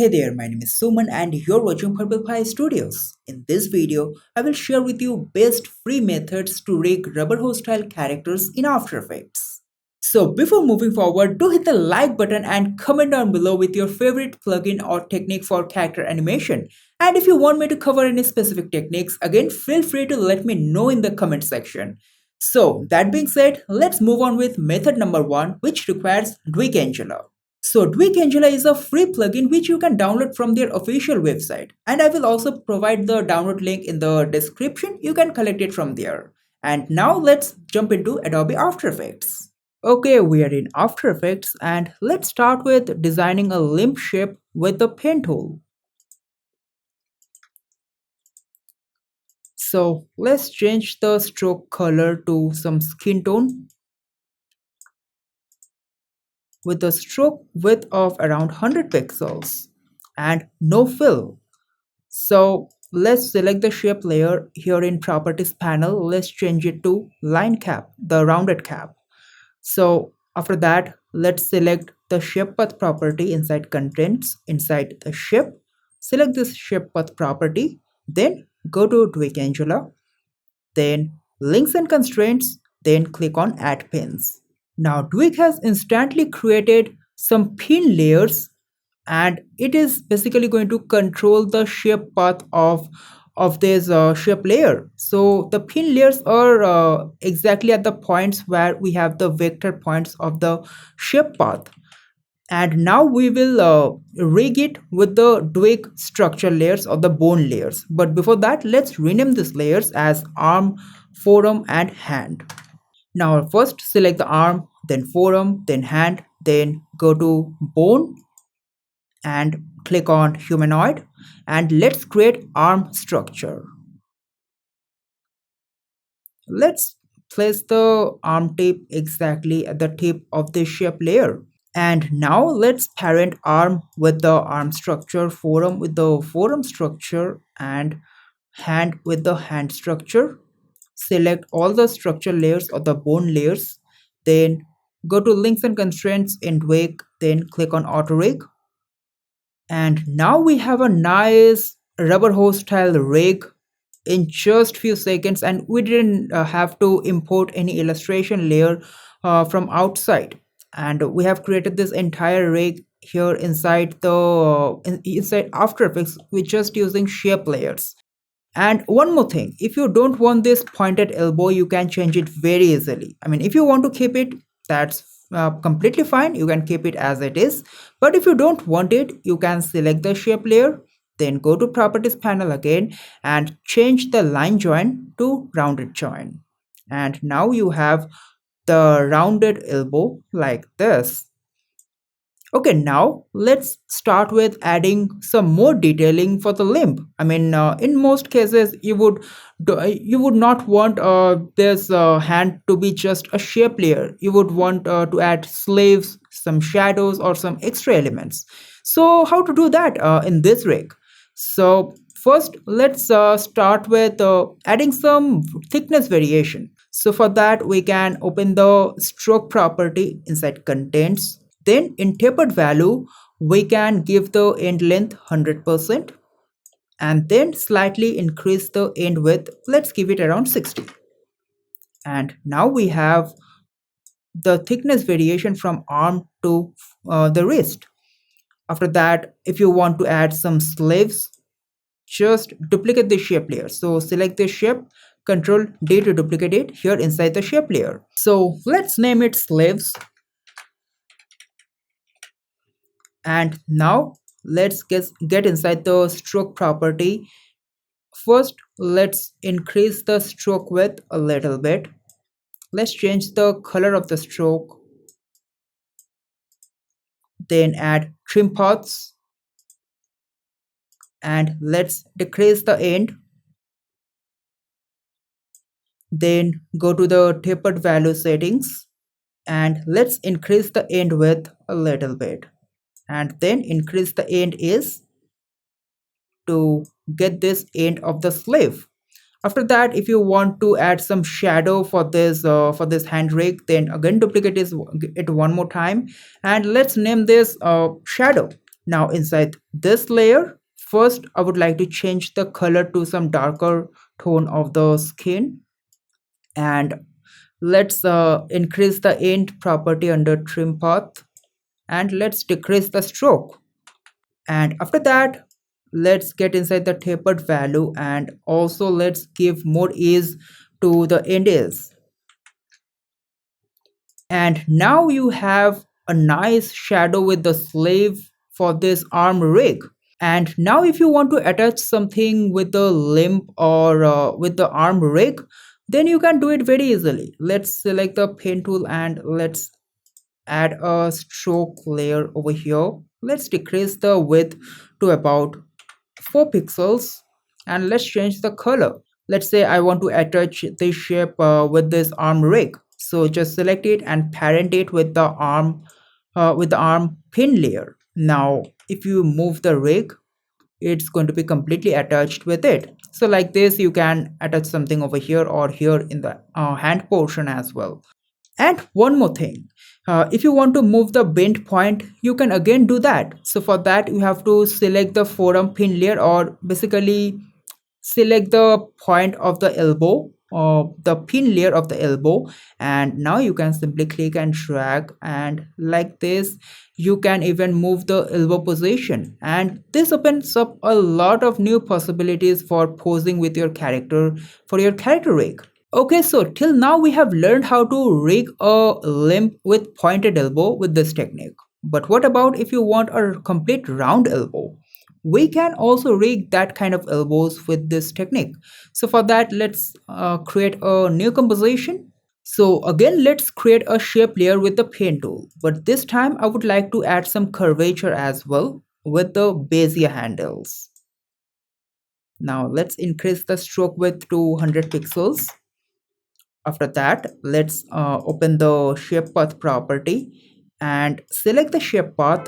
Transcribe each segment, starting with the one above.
Hey there, my name is Suman and you're watching Purple Pie Studios. In this video, I will share with you best free methods to rig rubber hose style characters in After Effects. So before moving forward, do hit the like button and comment down below with your favorite plugin or technique for character animation. And if you want me to cover any specific techniques, again feel free to let me know in the comment section. So that being said, let's move on with method number 1, which requires Duik Angela. So Duik Angela is a free plugin which you can download from their official website, and I will also provide the download link in the description. You can collect it from there. And now let's jump into Adobe After Effects. Okay, we are in After Effects and let's start with designing a limb shape with the pen tool. So let's change the stroke color to some skin tone with a stroke width of around 100 pixels and no fill. So let's select the shape layer here in properties panel. Let's change it to line cap, the rounded cap. So after that, let's select the shape path property inside contents, inside the shape. Select this shape path property, then go to Duik Angela, then links and constraints, then click on add pins. Now Duik has instantly created some pin layers and it is basically going to control the shape path of this shape layer. So the pin layers are exactly at the points where we have the vector points of the shape path. And now we will rig it with the Duik structure layers or the bone layers. But before that, let's rename these layers as arm, forearm and hand. Now first select the arm, then forearm, then hand, then go to bone and click on humanoid, and let's create arm structure. Let's place the arm tip exactly at the tip of the shape layer. And now let's parent arm with the arm structure, forearm with the forearm structure, and hand with the hand structure. Select all the structure layers or the bone layers, then go to links and constraints in Duik, then click on auto rig. And now we have a nice rubber hose style rig in just few seconds, and we didn't have to import any illustration layer from outside, and we have created this entire rig here inside inside After Effects with just using shape layers. And one more thing, if you don't want this pointed elbow, you can change it very easily. I mean, if you want to keep it, that's completely fine. You can keep it as it is. But if you don't want it, you can select the shape layer, then go to properties panel again and change the line join to rounded join. And now you have the rounded elbow like this. Okay, now let's start with adding some more detailing for the limb. I mean, in most cases, you would not want this hand to be just a shape layer. You would want to add sleeves, some shadows, or some extra elements. So, how to do that in this rig? So, first, let's start with adding some thickness variation. So, for that, we can open the stroke property inside contents. Then in tapered value, we can give the end length 100% and then slightly increase the end width. Let's give it around 60. And now we have the thickness variation from arm to the wrist. After that, if you want to add some sleeves, just duplicate the shape layer. So select the shape, Control D to duplicate it here inside the shape layer. So let's name it sleeves. And now let's get inside the stroke property. First, let's increase the stroke width a little bit. Let's change the color of the stroke. Then add trim paths. And let's decrease the end. Then go to the tapered value settings. And let's increase the end width a little bit. And then increase the end is to get this end of the sleeve. After that, if you want to add some shadow for this hand rig, then again duplicate it one more time and let's name this shadow. Now inside this layer, first I would like to change the color to some darker tone of the skin, and let's increase the end property under trim path, and let's decrease the stroke. And after that, let's get inside the tapered value, and also let's give more ease to the end edges. And now you have a nice shadow with the sleeve for this arm rig. And now if you want to attach something with the limb or with the arm rig, then you can do it very easily. Let's select the pen tool and let's add a stroke layer over here. Let's decrease the width to about 4 pixels, and let's change the color. Let's say I want to attach this shape with this arm rig. So just select it and parent it with the arm pin layer. Now if you move the rig, it's going to be completely attached with it. So like this, you can attach something over here or here in the hand portion as well. And one more thing, if you want to move the bend point, you can again do that. So for that, you have to select the forearm pin layer, or basically select the point of the elbow or the pin layer of the elbow, and now you can simply click and drag, and like this you can even move the elbow position, and this opens up a lot of new possibilities for posing with your character for your character rig. Okay, so till now we have learned how to rig a limb with pointed elbow with this technique. But what about if you want a complete round elbow? We can also rig that kind of elbows with this technique. So for that, let's create a new composition. So again, let's create a shape layer with the pen tool. But this time I would like to add some curvature as well with the Bezier handles. Now let's increase the stroke width to 100 pixels. After that, let's open the shape path property and select the shape path.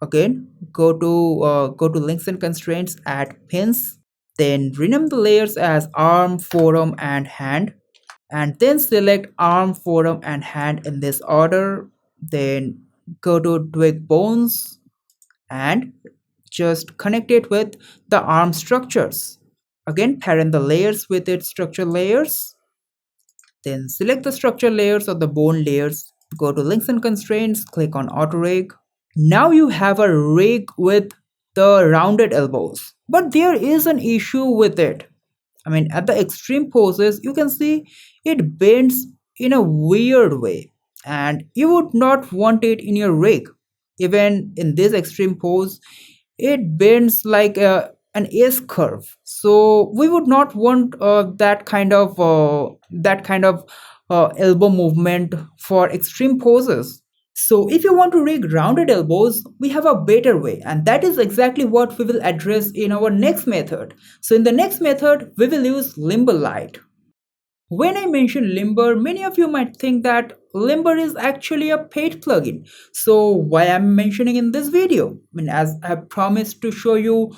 Again, go to links and constraints, add pins, then rename the layers as arm, forearm, and hand, and then select arm, forearm, and hand in this order. Then go to Duik bones and just connect it with the arm structures. Again, parent the layers with its structure layers. Then select the structure layers or the bone layers, go to links and constraints, click on auto rig. Now you have a rig with the rounded elbows, but there is an issue with it. I mean, at the extreme poses, you can see it bends in a weird way, and you would not want it in your rig. Even in this extreme pose, it bends like an S curve. So we would not want that kind of elbow movement for extreme poses. So if you want to rig rounded elbows, we have a better way, and that is exactly what we will address in our next method. So in the next method, we will use Limber Lite. When I mention Limber, many of you might think that Limber is actually a paid plugin. So why I'm mentioning in this video? I mean, as I have promised to show you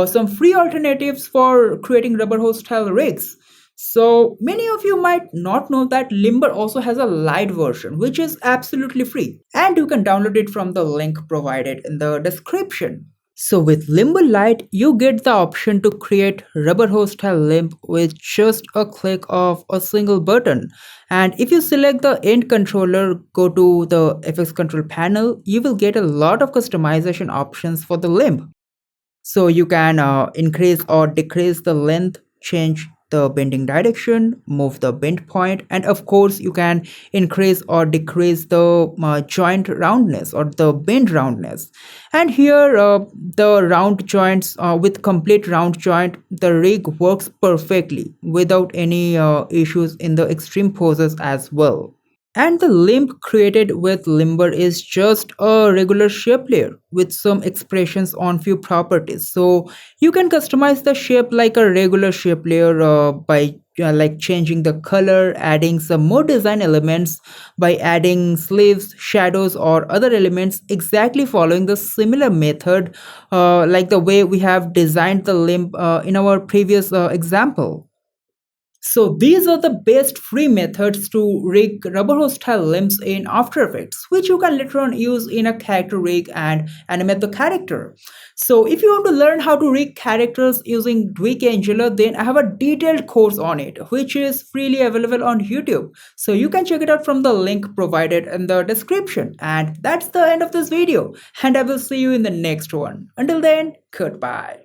some free alternatives for creating rubber hose style rigs. So many of you might not know that Limber also has a light version, which is absolutely free, and you can download it from the link provided in the description. So with Limber Lite, you get the option to create rubber hose style limb with just a click of a single button. And if you select the end controller, go to the FX control panel, you will get a lot of customization options for the limb. So you can increase or decrease the length, change the bending direction, move the bend point, and of course you can increase or decrease the joint roundness or the bend roundness. And here the round joints, with complete round joint, the rig works perfectly without any issues in the extreme poses as well. And the limb created with Limber is just a regular shape layer with some expressions on few properties. So you can customize the shape like a regular shape layer by like changing the color, adding some more design elements by adding sleeves, shadows, or other elements, exactly following the similar method like the way we have designed the limb in our previous example. So these are the best free methods to rig rubber hose style limbs in After Effects, which you can later on use in a character rig and animate the character. So if you want to learn how to rig characters using Duik Angela, then I have a detailed course on it, which is freely available on YouTube. So you can check it out from the link provided in the description. And that's the end of this video. And I will see you in the next one. Until then, goodbye.